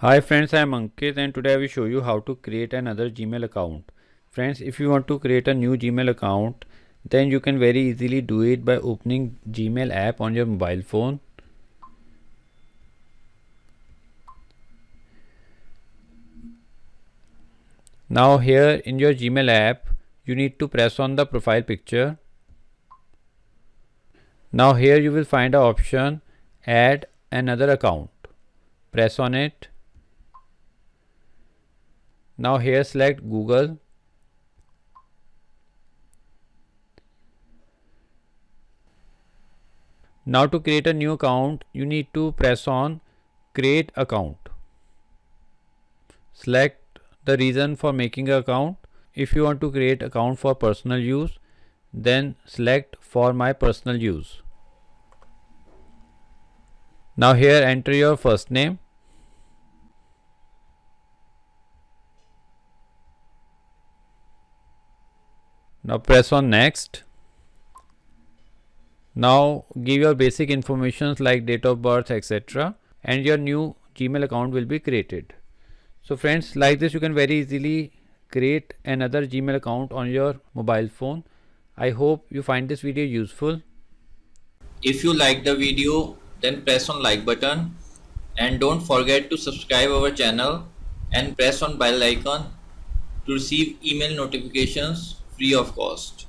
Hi friends, I am Ankit and today I will show you how to create another Gmail account. Friends, if you want to create a new Gmail account, then you can very easily do it by opening Gmail app on your mobile phone. Now here in your Gmail app, you need to press on the profile picture. Now here you will find an option add another account. Press on it. Now here select Google. Now to create a new account, you need to press on create account. Select the reason for making an account. If you want to create account for personal use, then select for my personal use. Now here enter your first name. Now press on next. Now give your basic informations like date of birth, etc. and your new Gmail account will be created. So friends, like this you can very easily create another Gmail account on your mobile phone. I hope you find this video useful. If you like the video, then press on like button and don't forget to subscribe our channel and press on bell icon to receive email notifications free of cost.